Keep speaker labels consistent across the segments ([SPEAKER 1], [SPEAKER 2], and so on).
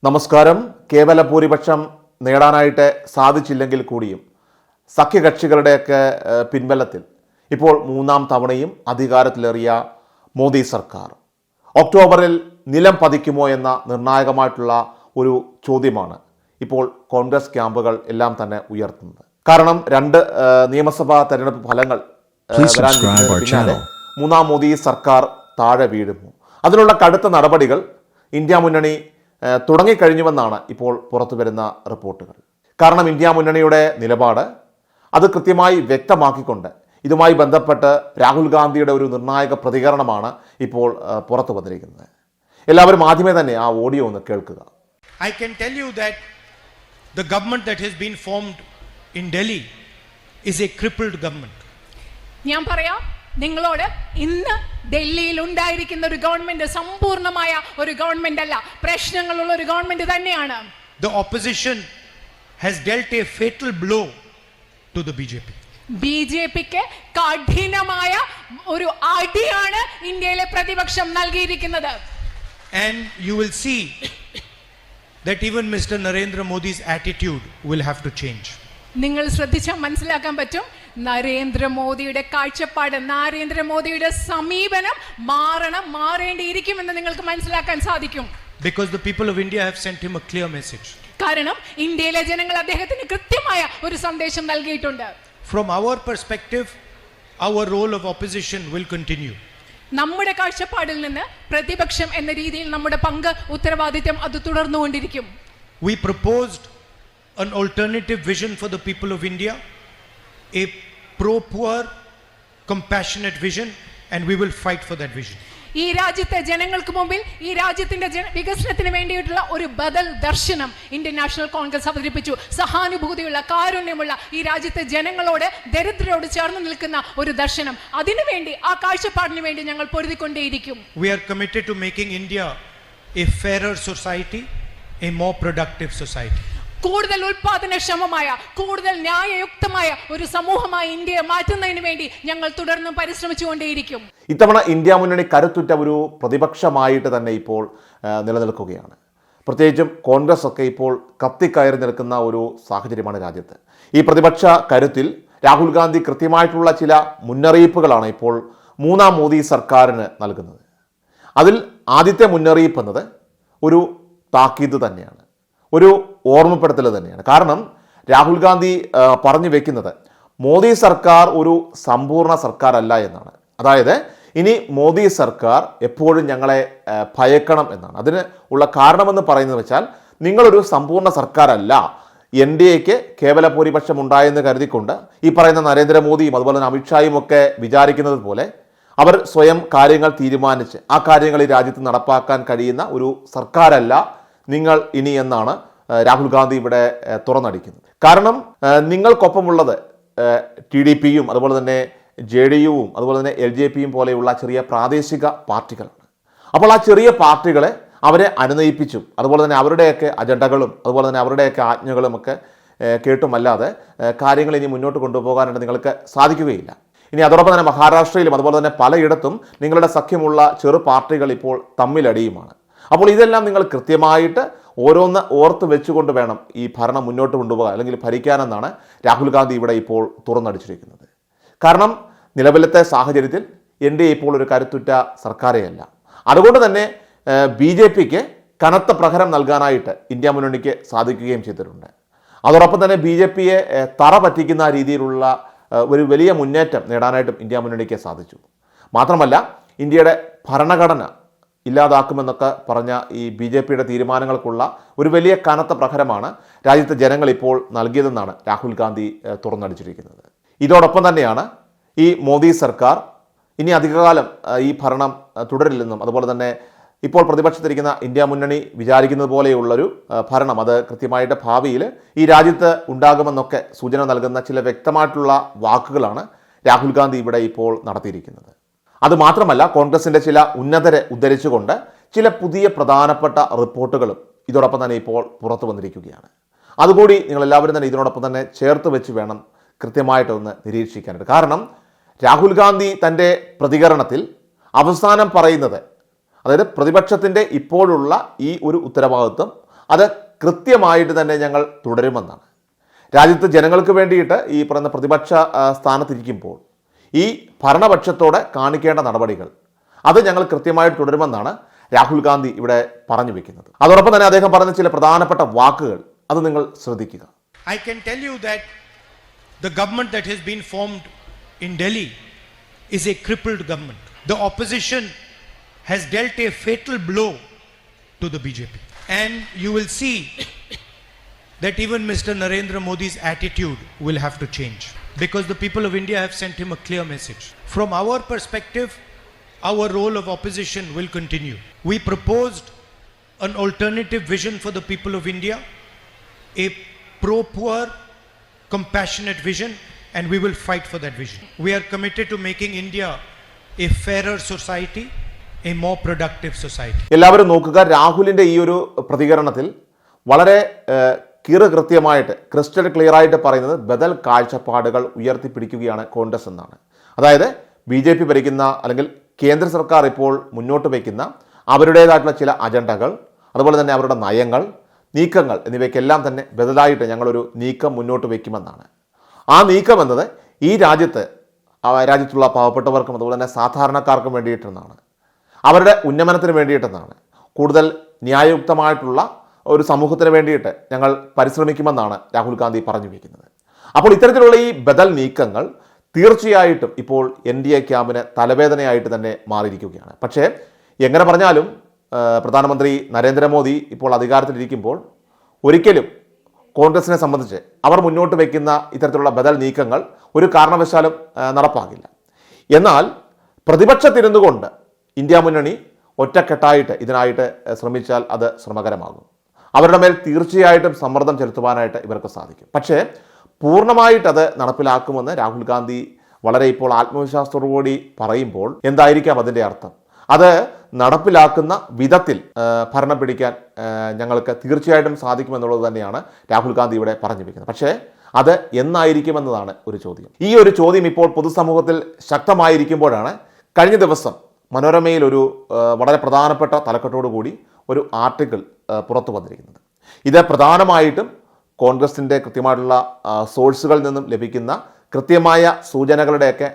[SPEAKER 1] നമസ്കാരം. കേവല ഭൂരിപക്ഷം നേടാനായിട്ട് സാധിച്ചില്ലെങ്കിൽ കൂടിയും സഖ്യകക്ഷികളുടെയൊക്കെ പിൻബലത്തിൽ ഇപ്പോൾ മൂന്നാം തവണയും അധികാരത്തിലേറിയ മോദി സർക്കാർ ഒക്ടോബറിൽ നിലം പതിക്കുമോ എന്ന നിർണായകമായിട്ടുള്ള ഒരു ചോദ്യമാണ് ഇപ്പോൾ കോൺഗ്രസ് ക്യാമ്പുകൾ എല്ലാം തന്നെ ഉയർത്തുന്നത്. കാരണം രണ്ട് നിയമസഭാ തെരഞ്ഞെടുപ്പ് ഫലങ്ങൾ വരാൻ പിന്നാലെ മൂന്നാം മോദി സർക്കാർ താഴെ വീഴുമോ, അതിനുള്ള കടുത്ത നടപടികൾ ഇന്ത്യ മുന്നണി തുടങ്ങിക്കഴിഞ്ഞുവെന്നാണ് ഇപ്പോൾ പുറത്തു വരുന്ന റിപ്പോർട്ടുകൾ. കാരണം ഇന്ത്യ മുന്നണിയുടെ നിലപാട് അത് കൃത്യമായി വ്യക്തമാക്കിക്കൊണ്ട് ഇതുമായി ബന്ധപ്പെട്ട് രാഹുൽ ഗാന്ധിയുടെ ഒരു നിർണായക പ്രതികരണമാണ് ഇപ്പോൾ പുറത്തു വന്നിരിക്കുന്നത്. എല്ലാവരും ആദ്യമേ തന്നെ ആ ഓഡിയോ ഒന്ന് കേൾക്കുക.
[SPEAKER 2] I can tell you that the government that has been formed in Delhi is a crippled government.
[SPEAKER 3] ഞാൻ പറയാം നിങ്ങളോട്, ഇന്ന് ഡൽഹിയിൽ ഉണ്ടായിരിക്കുന്ന ഒരു ഗവൺമെന്റ് സമ്പൂർണ്ണമായ ഒരു ഗവൺമെന്റ് അല്ല, പ്രശ്നങ്ങളുള്ള ഒരു ഗവൺമെന്റ് തന്നെയാണ്.
[SPEAKER 2] The opposition has dealt a fatal blow to the BJP.
[SPEAKER 3] ബിജെപിക്ക് കഠിനമായ ഒരു അടിയാണ് ഇന്ത്യയിലെ പ്രതിപക്ഷം നൽകിയിരിക്കുന്നത്.
[SPEAKER 2] And you will see that even Mr. Narendra Modi's attitude will have to change.
[SPEAKER 3] നിങ്ങൾ ശ്രദ്ധിച്ചാൽ മനസ്സിലാക്കാൻ പറ്റും, നരേന്ദ്രമോദിയുടെ കാഴ്ചപ്പാട്, നരേന്ദ്രമോദിയുടെ സമീപനം മാറേണ്ടിയിരിക്കുമെന്ന് നിങ്ങൾക്ക് മനസ്സിലാക്കാൻ സാധിക്കും.
[SPEAKER 2] Because the people of India have sent him a clear message.
[SPEAKER 3] കാരണം ഇന്ത്യയിലെ ജനങ്ങൾ അദ്ദേഹത്തിന് കൃത്യമായ ഒരു സന്ദേശം നൽകിയിട്ടുണ്ട്.
[SPEAKER 2] From our perspective, our role of opposition will continue.
[SPEAKER 3] നമ്മുടെ കാഴ്ചപ്പാടിൽ നിന്ന് പ്രതിപക്ഷം എന്ന രീതിയിൽ നമ്മുടെ പങ്ക്, ഉത്തരവാദിത്വം അത് തുടർന്നുകൊണ്ടിരിക്കും.
[SPEAKER 2] We proposed an alternative vision for the people of India, a pro-poor, compassionate vision, and we will fight for that vision.
[SPEAKER 3] ഈ രാജ്യത്തെ ജനങ്ങൾക്ക് മുമ്പിൽ ഈ രാജ്യത്തിന്റെ വികസനത്തിന് വേണ്ടിയിട്ടുള്ള ഒരു ബദൽ ദർശനം ഇന്ത്യൻ നാഷണൽ കോൺഗ്രസ് അവതരിപ്പിച്ചു. സഹാനുഭൂതിയുള്ള, കാരുണ്യമുള്ള, ഈ രാജ്യത്തെ ജനങ്ങളോട്, ദരിദ്രരോട് ചേർന്ന് നിൽക്കുന്ന ഒരു ദർശനം. അതിനുവേണ്ടി, ആ കാഴ്ചപ്പാടിന് വേണ്ടി ഞങ്ങൾ പൊരുതിക്കൊണ്ടേയിരിക്കും.
[SPEAKER 2] We are committed to making India a fairer society, a more productive society.
[SPEAKER 3] കൂടുതൽ ഉൽപാദനക്ഷമമായ, കൂടുതൽ ന്യായയുക്തമായ ഒരു സമൂഹമായി ഇന്ത്യയെ മാറ്റുന്നതിന് വേണ്ടി ഞങ്ങൾ തുടർന്നും പരിശ്രമിച്ചുകൊണ്ടേയിരിക്കും.
[SPEAKER 1] ഇത്തവണ ഇന്ത്യ മുന്നണി കരുത്തുറ്റ ഒരു പ്രതിപക്ഷമായിട്ട് തന്നെ ഇപ്പോൾ നിലനിൽക്കുകയാണ്. പ്രത്യേകിച്ചും കോൺഗ്രസ് ഒക്കെ ഇപ്പോൾ കത്തിക്കയറി നിൽക്കുന്ന ഒരു സാഹചര്യമാണ് രാജ്യത്ത്. ഈ പ്രതിപക്ഷ കരുത്തിൽ രാഹുൽ ഗാന്ധി കൃത്യമായിട്ടുള്ള ചില മുന്നറിയിപ്പുകളാണ് ഇപ്പോൾ മൂന്നാം മോദി സർക്കാരിന് നൽകുന്നത്. അതിൽ ആദ്യത്തെ മുന്നറിയിപ്പ് എന്നത് ഒരു താക്കീത് തന്നെയാണ്, ഒരു ഓർമ്മപ്പെടുത്തൽ തന്നെയാണ്. കാരണം രാഹുൽ ഗാന്ധി പറഞ്ഞു വെക്കുന്നത് മോദി സർക്കാർ ഒരു സമ്പൂർണ്ണ സർക്കാർ അല്ല എന്നാണ്. അതായത് ഇനി മോദി സർക്കാർ എപ്പോഴും ഞങ്ങളെ ഭയക്കണം എന്നാണ്. അതിന് ഉള്ള കാരണമെന്ന് പറയുന്നത് വെച്ചാൽ, നിങ്ങളൊരു സമ്പൂർണ്ണ സർക്കാരല്ല, NDAക്ക് കേവല ഭൂരിപക്ഷം ഉണ്ടായെന്ന് കരുതിക്കൊണ്ട് ഈ പറയുന്ന നരേന്ദ്രമോദിയും അതുപോലെ തന്നെ അമിത്ഷായും ഒക്കെ വിചാരിക്കുന്നത് പോലെ അവർ സ്വയം കാര്യങ്ങൾ തീരുമാനിച്ച് ആ കാര്യങ്ങൾ ഈ രാജ്യത്ത് നടപ്പാക്കാൻ കഴിയുന്ന ഒരു സർക്കാരല്ല നിങ്ങൾ ഇനി എന്നാണ് രാഹുൽ ഗാന്ധി ഇവിടെ തുറന്നടിക്കുന്നത്. കാരണം നിങ്ങൾക്കൊപ്പമുള്ളത് TDPയും അതുപോലെ തന്നെ JDUവും അതുപോലെ തന്നെ LJPയും പോലെയുള്ള ചെറിയ പ്രാദേശിക പാർട്ടികളാണ്. അപ്പോൾ ആ ചെറിയ പാർട്ടികളെ അവരെ അനുനയിപ്പിച്ചും അതുപോലെ തന്നെ അവരുടെയൊക്കെ അജണ്ടകളും അതുപോലെ തന്നെ അവരുടെയൊക്കെ ആജ്ഞകളും ഒക്കെ കേട്ടുമല്ലാതെ കാര്യങ്ങൾ ഇനി മുന്നോട്ട് കൊണ്ടുപോകാനായിട്ട് നിങ്ങൾക്ക് സാധിക്കുകയില്ല. ഇനി അതോടൊപ്പം തന്നെ മഹാരാഷ്ട്രയിലും അതുപോലെ തന്നെ പലയിടത്തും നിങ്ങളുടെ സഖ്യമുള്ള ചെറു പാർട്ടികൾ ഇപ്പോൾ തമ്മിലടിയുമാണ്. അപ്പോൾ ഇതെല്ലാം നിങ്ങൾ കൃത്യമായിട്ട് ഓരോന്ന് ഓർത്ത് വെച്ചുകൊണ്ട് വേണം ഈ ഭരണം മുന്നോട്ട് കൊണ്ടുപോകാൻ, അല്ലെങ്കിൽ ഭരിക്കാനെന്നാണ് രാഹുൽ ഗാന്ധി ഇവിടെ ഇപ്പോൾ തുറന്നടിച്ചിരിക്കുന്നത്. കാരണം നിലവിലത്തെ സാഹചര്യത്തിൽ NDA ഇപ്പോൾ ഒരു കരുത്തുറ്റ സർക്കാരേയല്ല. അതുകൊണ്ട് തന്നെ BJPക്ക് കനത്ത പ്രഹരം നൽകാനായിട്ട് ഇന്ത്യ മുന്നണിക്ക് സാധിക്കുകയും ചെയ്തിട്ടുണ്ട്. അതോടൊപ്പം തന്നെ BJPയെ തറ പറ്റിക്കുന്ന രീതിയിലുള്ള ഒരു വലിയ മുന്നേറ്റം നേടാനായിട്ടും ഇന്ത്യ മുന്നണിക്ക് സാധിച്ചു. മാത്രമല്ല ഇന്ത്യയുടെ ഭരണഘടന ഇല്ലാതാക്കുമെന്നൊക്കെ പറഞ്ഞ ഈ BJPയുടെ തീരുമാനങ്ങൾക്കുള്ള ഒരു വലിയ കനത്ത പ്രഹരമാണ് രാജ്യത്തെ ജനങ്ങൾ ഇപ്പോൾ നൽകിയതെന്നാണ് രാഹുൽ ഗാന്ധി തുറന്നടിച്ചിരിക്കുന്നത്. ഇതോടൊപ്പം തന്നെയാണ് ഈ മോദി സർക്കാർ ഇനി അധികകാലം ഈ ഭരണം തുടരില്ലെന്നും അതുപോലെ തന്നെ ഇപ്പോൾ പ്രതിപക്ഷത്തിരിക്കുന്ന ഇന്ത്യ മുന്നണി വിചാരിക്കുന്നത് പോലെയുള്ളൊരു ഭരണം അത് കൃത്യമായിട്ട് ഭാവിയിൽ ഈ രാജ്യത്ത് ഉണ്ടാകുമെന്നൊക്കെ സൂചന നൽകുന്ന ചില വ്യക്തമായിട്ടുള്ള വാക്കുകളാണ് രാഹുൽ ഗാന്ധി ഇവിടെ ഇപ്പോൾ നടത്തിയിരിക്കുന്നത്. അതുമാത്രമല്ല, കോൺഗ്രസിൻ്റെ ചില ഉന്നതരെ ഉദ്ധരിച്ചുകൊണ്ട് ചില പുതിയ പ്രധാനപ്പെട്ട റിപ്പോർട്ടുകളും ഇതോടൊപ്പം തന്നെ ഇപ്പോൾ പുറത്തു വന്നിരിക്കുകയാണ്. അതുകൂടി നിങ്ങളെല്ലാവരും തന്നെ ഇതിനോടൊപ്പം തന്നെ ചേർത്ത് വെച്ച് വേണം കൃത്യമായിട്ടൊന്ന് നിരീക്ഷിക്കാനായിട്ട്. കാരണം രാഹുൽ ഗാന്ധി തൻ്റെ പ്രതികരണത്തിൽ അവസാനം പറയുന്നത്, അതായത് പ്രതിപക്ഷത്തിൻ്റെ ഇപ്പോഴുള്ള ഈ ഒരു ഉത്തരവാദിത്വം അത് കൃത്യമായിട്ട് തന്നെ ഞങ്ങൾ തുടരുമെന്നാണ്. രാജ്യത്ത് ജനങ്ങൾക്ക് വേണ്ടിയിട്ട് ഈ പറയുന്ന പ്രതിപക്ഷ സ്ഥാനത്തിരിക്കുമ്പോൾ ഈ ഭരണപക്ഷത്തോടെ കാണിക്കേണ്ട നടപടികൾ അത് ഞങ്ങൾ കൃത്യമായിട്ട് തുടരുമെന്നാണ് രാഹുൽ ഗാന്ധി ഇവിടെ പറഞ്ഞു വെക്കുന്നത്. അതോടൊപ്പം തന്നെ അദ്ദേഹം പറഞ്ഞ ചില പ്രധാനപ്പെട്ട വാക്കുകൾ അത് നിങ്ങൾ ശ്രദ്ധിക്കുക.
[SPEAKER 2] I can tell you that the government that has been formed in Delhi is a crippled government. The opposition has dealt a fatal blow to the BJP. And you will see that even Mr. Narendra Modi's attitude will have to change, because the people of India have sent him a clear message. From our perspective, our role of opposition will continue. We proposed an alternative vision for the people of India, a pro-poor, compassionate vision, and we will fight for that vision. We are committed to making India a fairer society, a more productive society.
[SPEAKER 1] എല്ലാവരും നോക്കുക, രാഹുലിൻ്റെ ഈ ഒരു പ്രതികരണത്തിൽ വളരെ കൃത്യമായിട്ട് crystal clear ആയിട്ട് പറയുന്നത് ബദൽ കാഴ്ചപ്പാടുകൾ ഉയർത്തിപ്പിടിക്കുകയാണ് കോൺഗ്രസ് എന്നാണ്. അതായത് BJP ഭരിക്കുന്ന അല്ലെങ്കിൽ കേന്ദ്ര സർക്കാർ ഇപ്പോൾ മുന്നോട്ട് വയ്ക്കുന്ന അവരുടേതായിട്ടുള്ള ചില അജണ്ടകൾ, അതുപോലെ തന്നെ അവരുടെ നയങ്ങൾ, നീക്കങ്ങൾ എന്നിവയ്ക്കെല്ലാം തന്നെ ബദലായിട്ട് ഞങ്ങളൊരു നീക്കം മുന്നോട്ട് വയ്ക്കുമെന്നാണ്. ആ നീക്കം എന്നത് ഈ രാജ്യത്തുള്ള പാവപ്പെട്ടവർക്കും അതുപോലെ തന്നെ സാധാരണക്കാർക്കും വേണ്ടിയിട്ടെന്നാണ്, അവരുടെ ഉന്നമനത്തിന് വേണ്ടിയിട്ടെന്നാണ്, കൂടുതൽ ന്യായയുക്തമായിട്ടുള്ള ഒരു സമൂഹത്തിന് വേണ്ടിയിട്ട് ഞങ്ങൾ പരിശ്രമിക്കുമെന്നാണ് രാഹുൽ ഗാന്ധി പറഞ്ഞു വയ്ക്കുന്നത്. അപ്പോൾ ഇത്തരത്തിലുള്ള ഈ ബദൽ നീക്കങ്ങൾ തീർച്ചയായിട്ടും ഇപ്പോൾ NDA ക്യാമ്പിന് തലവേദനയായിട്ട് തന്നെ മാറിയിരിക്കുകയാണ്. പക്ഷേ എങ്ങനെ പറഞ്ഞാലും പ്രധാനമന്ത്രി നരേന്ദ്രമോദി ഇപ്പോൾ അധികാരത്തിലിരിക്കുമ്പോൾ ഒരിക്കലും കോൺഗ്രസിനെ സംബന്ധിച്ച് അവർ മുന്നോട്ട് വയ്ക്കുന്ന ഇത്തരത്തിലുള്ള ബദൽ നീക്കങ്ങൾ ഒരു കാരണവശാലും നടപ്പാകില്ല. എന്നാൽ പ്രതിപക്ഷത്തിരുന്നുകൊണ്ട് ഇന്ത്യ മുന്നണി ഒറ്റക്കെട്ടായിട്ട് ഇതിനായിട്ട് ശ്രമിച്ചാൽ അത് ശ്രമകരമാകും. അവരുടെ മേൽ തീർച്ചയായിട്ടും സമ്മർദ്ദം ചെലുത്തുവാനായിട്ട് ഇവർക്ക് സാധിക്കും. പക്ഷേ പൂർണ്ണമായിട്ട് അത് നടപ്പിലാക്കുമെന്ന് രാഹുൽ ഗാന്ധി വളരെ ഇപ്പോൾ ആത്മവിശ്വാസത്തോടു കൂടി പറയുമ്പോൾ എന്തായിരിക്കാം അതിൻ്റെ അർത്ഥം? അത് നടപ്പിലാക്കുന്ന വിധത്തിൽ ഭരണം പിടിക്കാൻ ഞങ്ങൾക്ക് തീർച്ചയായിട്ടും സാധിക്കുമെന്നുള്ളത് തന്നെയാണ് രാഹുൽ ഗാന്ധി ഇവിടെ പറഞ്ഞു വയ്ക്കുന്നത്. പക്ഷേ അത് എന്നായിരിക്കുമെന്നതാണ് ഒരു ചോദ്യം. ഈ ഒരു ചോദ്യം ഇപ്പോൾ പൊതുസമൂഹത്തിൽ ശക്തമായിരിക്കുമ്പോഴാണ് കഴിഞ്ഞ ദിവസം മനോരമയിൽ ഒരു വളരെ പ്രധാനപ്പെട്ട തലക്കെട്ടോടു കൂടി ഒരു ആർട്ടിക്കിൾ പുറത്തു വന്നിരിക്കുന്നത്. ഇത് പ്രധാനമായിട്ടും കോൺഗ്രസിൻ്റെ കൃത്യമായിട്ടുള്ള സോഴ്സുകളിൽ നിന്നും ലഭിക്കുന്ന കൃത്യമായ സൂചനകളുടെയൊക്കെ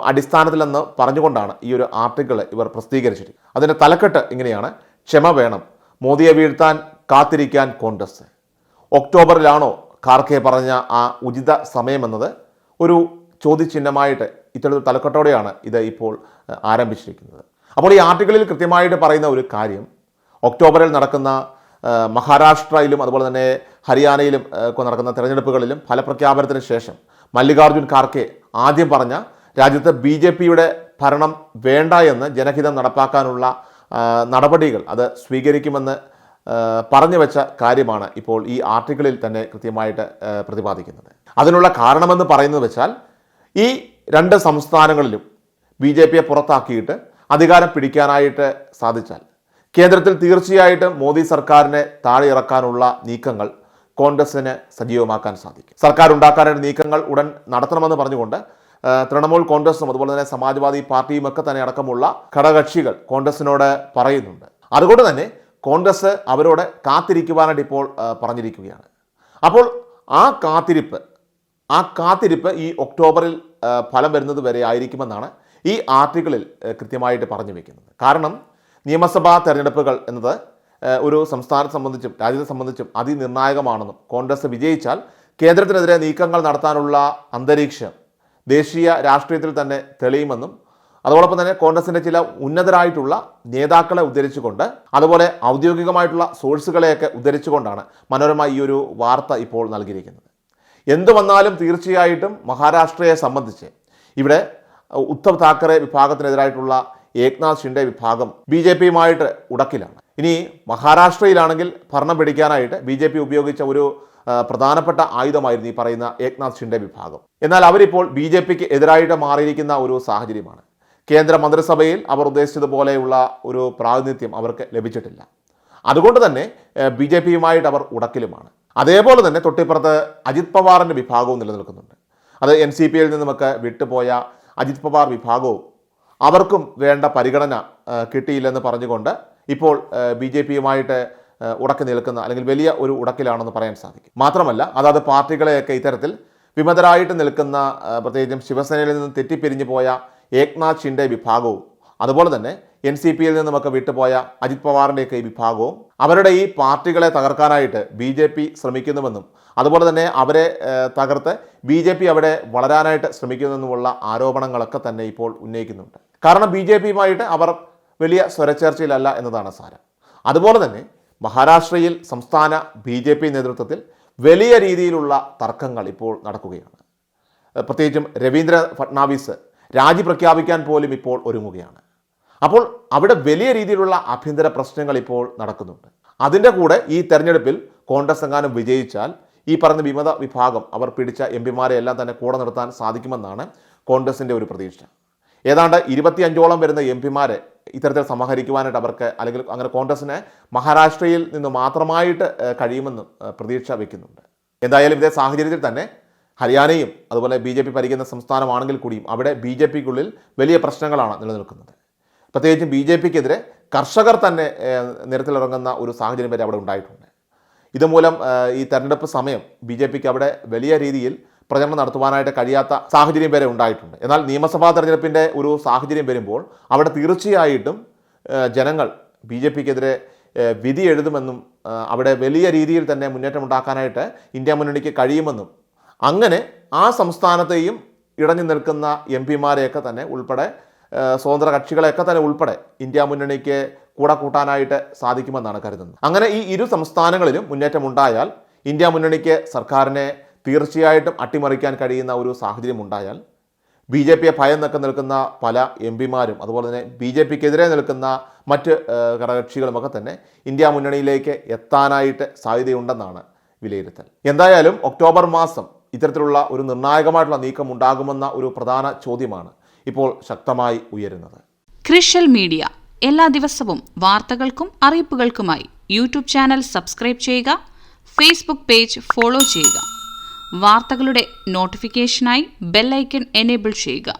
[SPEAKER 1] അടിസ്ഥാനത്തിലെന്ന് പറഞ്ഞുകൊണ്ടാണ് ഈ ഒരു ആർട്ടിക്കിൾ ഇവർ പ്രസിദ്ധീകരിച്ചിരിക്കുന്നത്. അതിൻ്റെ തലക്കെട്ട് ഇങ്ങനെയാണ്: ക്ഷമ വേണം, മോദിയെ വീഴ്ത്താൻ കാത്തിരിക്കാൻ കോൺഗ്രസ്. ഒക്ടോബറിലാണോ ഖാർഗെ പറഞ്ഞ ആ ഉചിത സമയമെന്നത് ഒരു ചോദ്യചിഹ്നമായിട്ട് ഇത്തരത്തിൽ തലക്കെട്ടോടെയാണ് ഇത് ഇപ്പോൾ ആരംഭിച്ചിരിക്കുന്നത്. അപ്പോൾ ഈ ആർട്ടിക്കിളിൽ കൃത്യമായിട്ട് പറയുന്ന ഒരു കാര്യം, ഒക്ടോബറിൽ നടക്കുന്ന മഹാരാഷ്ട്രയിലും അതുപോലെ തന്നെ ഹരിയാനയിലും ഒക്കെ നടക്കുന്ന തെരഞ്ഞെടുപ്പുകളിലും ഫലപ്രഖ്യാപനത്തിന് ശേഷം മല്ലികാർജുൻ ഖാർഗെ ആദ്യം പറഞ്ഞ രാജ്യത്ത് BJPയുടെ ഭരണം വേണ്ട എന്ന് ജനഹിതം നടപ്പാക്കാനുള്ള നടപടികൾ അത് സ്വീകരിക്കുമെന്ന് പറഞ്ഞു വെച്ച കാര്യമാണ് ഇപ്പോൾ ഈ ആർട്ടിക്കിളിൽ തന്നെ കൃത്യമായിട്ട് പ്രതിപാദിക്കുന്നത്. അതിനുള്ള കാരണമെന്ന് പറയുന്നത് വെച്ചാൽ ഈ രണ്ട് സംസ്ഥാനങ്ങളിലും BJPയെ പുറത്താക്കിയിട്ട് അധികാരം പിടിക്കാനായിട്ട് സാധിച്ചാൽ കേന്ദ്രത്തിൽ തീർച്ചയായിട്ടും മോദി സർക്കാരിനെ താഴെ ഇറക്കാനുള്ള നീക്കങ്ങൾ കോൺഗ്രസിന് സജീവമാക്കാൻ സാധിക്കും. സർക്കാർ ഉണ്ടാക്കാനുള്ള നീക്കങ്ങൾ ഉടൻ നടത്തണമെന്ന് പറഞ്ഞുകൊണ്ട് തൃണമൂൽ കോൺഗ്രസും അതുപോലെ തന്നെ സമാജ്വാദി പാർട്ടിയും ഒക്കെ തന്നെ അടക്കമുള്ള ഘടകകക്ഷികൾ കോൺഗ്രസിനോട് പറയുന്നുണ്ട്. അതുകൊണ്ട് തന്നെ കോൺഗ്രസ് അവരോട് കാത്തിരിക്കുവാനായിട്ട് ഇപ്പോൾ പറഞ്ഞിരിക്കുകയാണ്. അപ്പോൾ ആ കാത്തിരിപ്പ് ഈ ഒക്ടോബറിൽ ഫലം വരുന്നത് വരെ ആയിരിക്കുമെന്നാണ് ഈ ആർട്ടിക്കിളിൽ കൃത്യമായിട്ട് പറഞ്ഞു വയ്ക്കുന്നത്. കാരണം നിയമസഭാ തെരഞ്ഞെടുപ്പുകൾ എന്നത് ഒരു സംസ്ഥാനത്തെ സംബന്ധിച്ചും രാജ്യത്തെ സംബന്ധിച്ചും അതിനിർണായകമാണെന്നും കോൺഗ്രസ് വിജയിച്ചാൽ കേന്ദ്രത്തിനെതിരെ നീക്കങ്ങൾ നടത്താനുള്ള അന്തരീക്ഷം ദേശീയ രാഷ്ട്രീയത്തിൽ തന്നെ തെളിയുമെന്നും അതോടൊപ്പം തന്നെ കോൺഗ്രസിൻ്റെ ചില ഉന്നതരായിട്ടുള്ള നേതാക്കളെ ഉദ്ധരിച്ചുകൊണ്ട് അതുപോലെ ഔദ്യോഗികമായിട്ടുള്ള സോഴ്സുകളെയൊക്കെ ഉദ്ധരിച്ചുകൊണ്ടാണ് മനോരമ ഈ ഒരു വാർത്ത ഇപ്പോൾ നൽകിയിരിക്കുന്നത്. എന്തു വന്നാലും തീർച്ചയായിട്ടും മഹാരാഷ്ട്രയെ സംബന്ധിച്ച് ഇവിടെ ഉദ്ധവ് താക്കറെ വിഭാഗത്തിനെതിരായിട്ടുള്ള ഏക്നാഥ് ഷിൻഡെ വിഭാഗം BJPയുമായിട്ട് ഉടക്കിലാണ്. ഇനി മഹാരാഷ്ട്രയിലാണെങ്കിൽ ഭരണം പിടിക്കാനായിട്ട് BJP ഉപയോഗിച്ച ഒരു പ്രധാനപ്പെട്ട ആയുധമായിരുന്നു ഈ പറയുന്ന ഏക്നാഥ് ഷിൻഡെ വിഭാഗം. എന്നാൽ അവരിപ്പോൾ BJPക്ക് എതിരായിട്ട് മാറിയിരിക്കുന്ന ഒരു സാഹചര്യമാണ്. കേന്ദ്ര മന്ത്രിസഭയിൽ അവർ ഉദ്ദേശിച്ചതുപോലെയുള്ള ഒരു പ്രാതിനിധ്യം അവർക്ക് ലഭിച്ചിട്ടില്ല. അതുകൊണ്ട് തന്നെ BJPയുമായിട്ട് അവർ ഉടക്കിലുമാണ്. അതേപോലെ തന്നെ തൊട്ടിപ്പുറത്ത് അജിത് പവാറിൻ്റെ വിഭാഗവും നിലനിൽക്കുന്നുണ്ട്. അത് NCPയിൽ നിന്നുമൊക്കെ വിട്ടുപോയ അജിത് പവാർ വിഭാഗവും അവർക്കും വേണ്ട പരിഗണന കിട്ടിയില്ലെന്ന് പറഞ്ഞുകൊണ്ട് ഇപ്പോൾ BJPയുമായിട്ട് ഉടക്കി നിൽക്കുന്ന അല്ലെങ്കിൽ വലിയ ഒരു ഉടക്കിലാണെന്ന് പറയാൻ സാധിക്കും. മാത്രമല്ല അതാത് പാർട്ടികളെയൊക്കെ ഇത്തരത്തിൽ വിമതരായിട്ട് നിൽക്കുന്ന പ്രത്യേകിച്ചും ശിവസേനയിൽ നിന്ന് തെറ്റിപ്പിരിഞ്ഞു പോയ ഏക്നാഥ് ഷിൻഡെ വിഭാഗവും അതുപോലെ തന്നെ NCPയിൽ നിന്നുമൊക്കെ വിട്ടുപോയ അജിത് പവാറിൻ്റെയൊക്കെ ഈ വിഭാഗവും അവരുടെ ഈ പാർട്ടികളെ തകർക്കാനായിട്ട് BJP ശ്രമിക്കുന്നുവെന്നും അതുപോലെ തന്നെ അവരെ തകർത്ത് BJP അവിടെ വളരാനായിട്ട് ശ്രമിക്കുന്നുവെന്നുമുള്ള ആരോപണങ്ങളൊക്കെ തന്നെ ഇപ്പോൾ ഉന്നയിക്കുന്നുണ്ട്. കാരണം BJPയുമായിട്ട് അവർ വലിയ സ്വരച്ചേർച്ചയിലല്ല എന്നതാണ് സാരം. അതുപോലെ തന്നെ മഹാരാഷ്ട്രയിൽ സംസ്ഥാന BJP നേതൃത്വത്തിൽ വലിയ രീതിയിലുള്ള തർക്കങ്ങൾ ഇപ്പോൾ നടക്കുകയാണ്. പ്രത്യേകിച്ചും രവീന്ദ്ര ഫട്നാവിസ് രാജി പ്രഖ്യാപിക്കാൻ പോലും ഇപ്പോൾ ഒരുങ്ങുകയാണ്. അപ്പോൾ അവിടെ വലിയ രീതിയിലുള്ള ആഭ്യന്തര പ്രശ്നങ്ങൾ ഇപ്പോൾ നടക്കുന്നുണ്ട്. അതിൻ്റെ കൂടെ ഈ തെരഞ്ഞെടുപ്പിൽ കോൺഗ്രസ് എങ്ങാനും വിജയിച്ചാൽ ഈ പറഞ്ഞ വിമത വിഭാഗം അവർ പിടിച്ച MP-മാരെ എല്ലാം തന്നെ കൂടെ നിർത്താൻ സാധിക്കുമെന്നാണ് കോൺഗ്രസിൻ്റെ ഒരു പ്രതീക്ഷ. ഏതാണ്ട് 25ഓളം വരുന്ന MP-മാരെ ഇത്തരത്തിൽ സമാഹരിക്കുവാനായിട്ട് അവർക്ക് അല്ലെങ്കിൽ അങ്ങനെ കോൺഗ്രസിന് മഹാരാഷ്ട്രയിൽ നിന്ന് മാത്രമായിട്ട് കഴിയുമെന്നും പ്രതീക്ഷ വയ്ക്കുന്നുണ്ട്. എന്തായാലും ഇതേ സാഹചര്യത്തിൽ തന്നെ ഹരിയാനയും അതുപോലെ BJP ഭരിക്കുന്ന സംസ്ഥാനമാണെങ്കിൽ കൂടിയും അവിടെ BJPക്കുള്ളിൽ വലിയ പ്രശ്നങ്ങളാണ് നിലനിൽക്കുന്നത്. പ്രത്യേകിച്ചും BJPക്കെതിരെ കർഷകർ തന്നെ നിരത്തിലിറങ്ങുന്ന ഒരു സാഹചര്യം വരെ അവിടെ ഉണ്ടായിട്ടുണ്ട്. ഇതുമൂലം ഈ തെരഞ്ഞെടുപ്പ് സമയം BJPക്ക് അവിടെ വലിയ രീതിയിൽ പ്രചരണം നടത്തുവാനായിട്ട് കഴിയാത്ത സാഹചര്യം വരെ ഉണ്ടായിട്ടുണ്ട്. എന്നാൽ നിയമസഭാ തെരഞ്ഞെടുപ്പിൻ്റെ ഒരു സാഹചര്യം വരുമ്പോൾ അവിടെ തീർച്ചയായിട്ടും ജനങ്ങൾ BJPക്കെതിരെ വിധി എഴുതുമെന്നും അവിടെ വലിയ രീതിയിൽ തന്നെ മുന്നേറ്റമുണ്ടാക്കാനായിട്ട് ഇന്ത്യ മുന്നണിക്ക് കഴിയുമെന്നും അങ്ങനെ ആ സംസ്ഥാനത്തെയും ഇടഞ്ഞു നിൽക്കുന്ന MP-മാരെയൊക്കെ തന്നെ ഉൾപ്പെടെ സ്വതന്ത്ര കക്ഷികളെയൊക്കെ തന്നെ ഉൾപ്പെടെ ഇന്ത്യ മുന്നണിക്ക് കൂടെ കൂട്ടാനായിട്ട് സാധിക്കുമെന്നാണ് കരുതുന്നത്. അങ്ങനെ ഈ ഇരു സംസ്ഥാനങ്ങളിലും മുന്നേറ്റമുണ്ടായാൽ ഇന്ത്യ മുന്നണിക്ക് സർക്കാരിനെ തീർച്ചയായിട്ടും അട്ടിമറിക്കാൻ കഴിയുന്ന ഒരു സാഹചര്യം ഉണ്ടായാൽ BJPയെ ഭയന്നൊക്കെ നിൽക്കുന്ന പല MP-മാരും അതുപോലെ തന്നെ BJPക്കെതിരെ നിൽക്കുന്ന മറ്റ് ഘടകകക്ഷികളുമൊക്കെ തന്നെ ഇന്ത്യ മുന്നണിയിലേക്ക് എത്താനായിട്ട് സാധ്യതയുണ്ടെന്നാണ് വിലയിരുത്തൽ. എന്തായാലും ഒക്ടോബർ മാസം ഇത്തരത്തിലുള്ള ഒരു നിർണായകമായിട്ടുള്ള നീക്കം ഉണ്ടാകുമെന്ന ഒരു പ്രധാന ചോദ്യമാണ് ഇപ്പോൾ ശക്തമായി ഉയരുന്നത്.
[SPEAKER 4] ക്രിഷ്യൽ മീഡിയ എല്ലാ ദിവസവും വാർത്തകൾക്കും അറിയിപ്പുകൾക്കുമായി യൂട്യൂബ് ചാനൽ സബ്സ്ക്രൈബ് ചെയ്യുക, ഫേസ്ബുക്ക് പേജ് ഫോളോ ചെയ്യുക. വാർത്തകളുടെ നോട്ടിഫിക്കേഷനായി ബെൽ ഐക്കൺ എനേബിൾ ചെയ്യുക.